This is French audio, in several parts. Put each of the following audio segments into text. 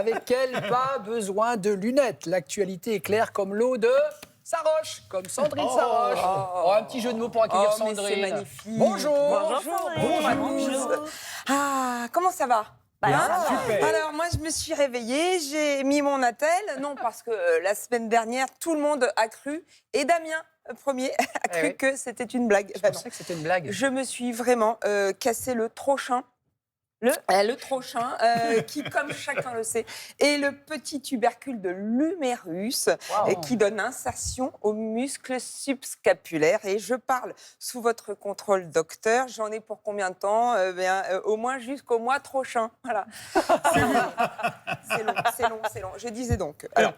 avec elle, pas besoin de lunettes. L'actualité est claire comme l'eau de Saroche, comme Sandrine Saroche. Oh, un petit jeu de mots pour accueillir mais Sandrine. c'est magnifique. Bonjour. Bonjour Sandrine. Bonjour. Ah, comment ça va? Bien, super. Alors moi je me suis réveillée, j'ai mis mon attel, non parce que la semaine dernière tout le monde a cru, et Damien premier a cru oui. que c'était une blague. Je Bah non. pensais que c'était une blague. Je me suis vraiment cassé le trochin. Le trochin, qui, comme chacun le sait, est le petit tubercule de l'humérus, et qui donne insertion aux muscles subscapulaires. Et je parle sous votre contrôle, docteur. J'en ai pour combien de temps? Au moins jusqu'au mois trochin. Voilà. C'est long. Je disais donc. Alors,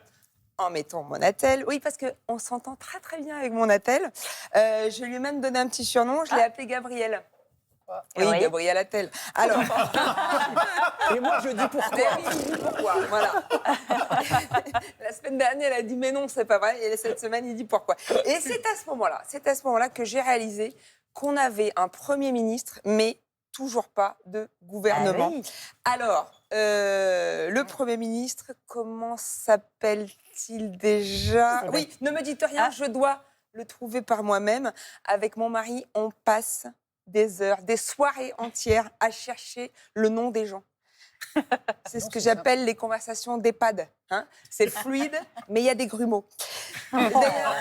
en mettant mon attel. Oui, parce qu'on s'entend très très bien avec mon attel. Je lui ai même donné un petit surnom. Je l'ai appelé Gabriel. Oui, Oui. Gabriel Attel. Alors, Et moi, je dis pourquoi. mais oui, je dis pourquoi. Voilà. La semaine dernière, elle a dit mais non, c'est pas vrai. Et cette semaine, il dit pourquoi. Et c'est à ce moment-là que j'ai réalisé qu'on avait un Premier ministre, mais toujours pas de gouvernement. Ah oui. Alors, le Premier ministre, comment s'appelle-t-il déjà? Oui, ne me dites rien, je dois le trouver par moi-même. Avec mon mari, on passe des heures, des soirées entières à chercher le nom des gens. C'est ce que j'appelle les conversations d'EHPAD. Hein, c'est fluide, mais il y a des grumeaux. D'ailleurs,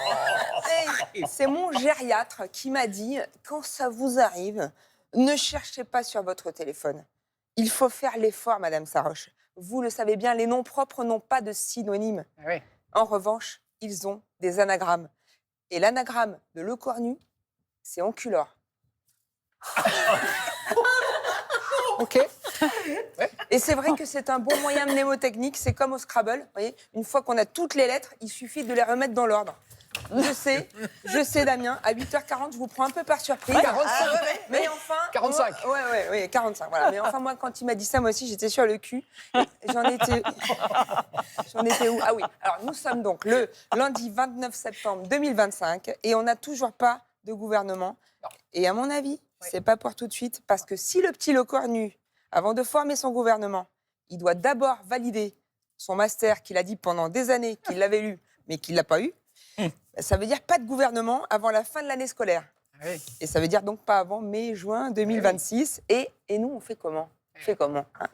c'est mon gériatre qui m'a dit, quand ça vous arrive, ne cherchez pas sur votre téléphone. Il faut faire l'effort, Madame Saroche. Vous le savez bien, les noms propres n'ont pas de synonyme. Oui. En revanche, ils ont des anagrammes. Et l'anagramme de Le Cornu, c'est enculeur. Ok. Et c'est vrai que c'est un bon moyen mnémotechnique, c'est comme au Scrabble. Vous voyez, une fois qu'on a toutes les lettres, il suffit de les remettre dans l'ordre. Je sais Damien, à 8h40, je vous prends un peu par surprise. 45. Mais enfin... 45. Ouais, 45, voilà. Mais enfin, moi, quand il m'a dit ça, moi aussi, j'étais sur le cul. J'en étais où? Ah oui, alors nous sommes donc le lundi 29 septembre 2025 et on n'a toujours pas de gouvernement. Non. Et à mon avis, c'est pas pour tout de suite, parce que si le petit Le Cornu, avant de former son gouvernement, il doit d'abord valider son master qu'il a dit pendant des années qu'il l'avait lu, mais qu'il l'a pas eu, ça veut dire pas de gouvernement avant la fin de l'année scolaire. Oui. Et ça veut dire donc pas avant mai-juin 2026. Et nous, on fait comment? Hein?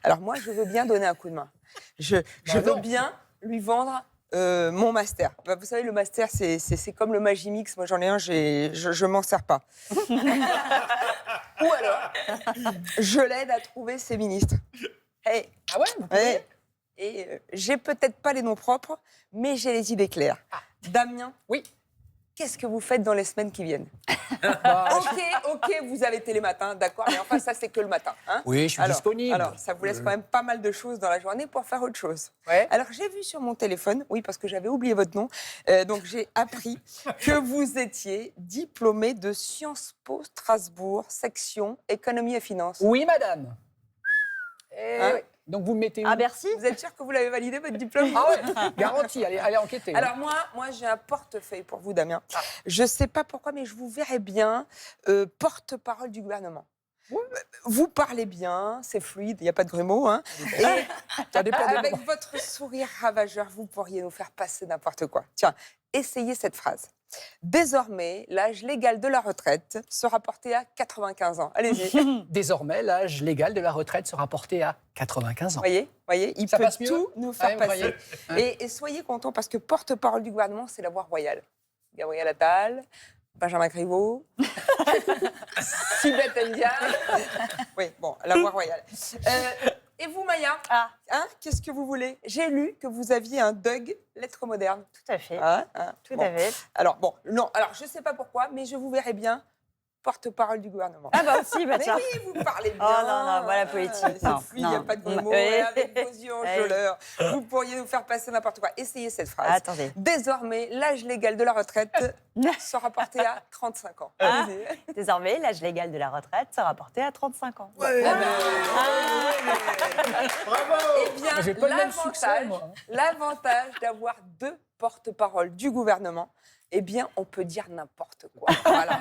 Alors moi, je veux bien donner un coup de main. Je veux bien lui vendre mon master. Bah, vous savez, le master, c'est comme le Magimix. Moi, j'en ai un, je m'en sers pas. Ou alors, je l'aide à trouver ses ministres. Hey, Ah ouais, vous pouvez. ouais. Et j'ai peut-être pas les noms propres, mais j'ai les idées claires. Damien, Oui. qu'est-ce que vous faites dans les semaines qui viennent? Bah, Ok, vous avez télématin, d'accord, mais enfin, ça, c'est que le matin. Hein. Oui, je suis disponible. Alors, ça vous laisse quand même pas mal de choses dans la journée pour faire autre chose. Ouais. Alors, j'ai vu sur mon téléphone, oui, parce que j'avais oublié votre nom, donc j'ai appris que vous étiez diplômé de Sciences Po Strasbourg, section économie et finances. Oui, madame. Hein? Oui. Donc vous me mettez où? À Bercy. Vous êtes sûr que vous l'avez validé, votre diplôme? Ah ouais, garantie, allez enquêter. Alors moi j'ai un portefeuille pour vous, Damien. Je ne sais pas pourquoi, mais je vous verrais bien porte-parole du gouvernement. Vous parlez bien, c'est fluide, il n'y a pas de grumeaux. Hein. Et Ça dépend des avec moments. votre sourire ravageur, vous pourriez nous faire passer n'importe quoi. Tiens, essayez cette phrase. Désormais, l'âge légal de la retraite sera porté à 95 ans. Allez-y. Désormais, l'âge légal de la retraite sera porté à 95 ans. Voyez, il Ça peut passe mieux tout nous Ah, faire vous passer. croyez Et soyez contents parce que porte-parole du gouvernement, c'est la voix royale. Gabriel Attal, Benjamin Griveaux, Sibeth Ndiaye. Oui, bon, la voix royale. Et vous, Maya, hein, qu'est-ce que vous voulez? J'ai lu que vous aviez un DUG lettres modernes. Tout à fait. Tout Bon. à fait. Alors, je ne sais pas pourquoi, mais je vous verrai bien porte-parole du gouvernement. Ah bah aussi, bah Mais tiens. oui, vous parlez bien. Oh non, voilà poétique. C'est Non, fluide, il n'y a non. pas de mots. Oui. Et avec vos yeux enjôleurs, vous pourriez nous faire passer n'importe quoi. Essayez cette phrase. Attendez. Désormais, l'âge légal de la retraite sera porté à 35 ans. Ah. Allez-y. Désormais, l'âge légal de la retraite sera porté à 35 ans. Ah ben, Bravo. eh bien, J'ai pas le même succès, moi. l'avantage d'avoir deux porte-paroles du gouvernement, eh bien, on peut dire n'importe quoi. Voilà.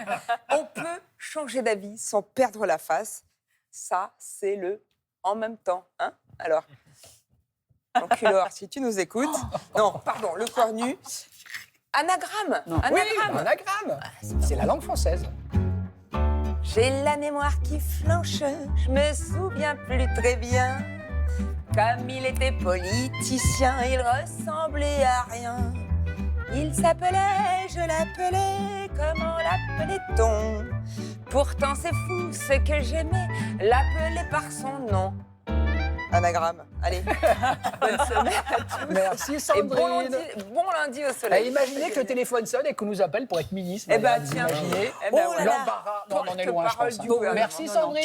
On peut changer d'avis sans perdre la face. Ça, c'est le en même temps. Hein. Alors, Enculeur, si tu nous écoutes. Non, pardon, le corps nu. Anagramme. Oui, Anagramme. anagramme. C'est la langue française. J'ai la mémoire qui flanche, je me souviens plus très bien. Comme il était politicien, il ressemblait à rien. Il s'appelait, je l'appelais, comment l'appelait-on? Pourtant c'est fou, ce que j'aimais, l'appeler par son nom. Anagramme. Allez, bonne semaine à tous. Merci Et Sandrine. bon lundi au soleil. Imaginez que le téléphone sonne et qu'on nous appelle pour être ministre. Eh ben, Madame. tiens. Imaginez Eh ben, Oh là là. l'embarras. Non, on en est loin, je Porte-parole pense. du gouvernement. Merci Non, non. Sandrine.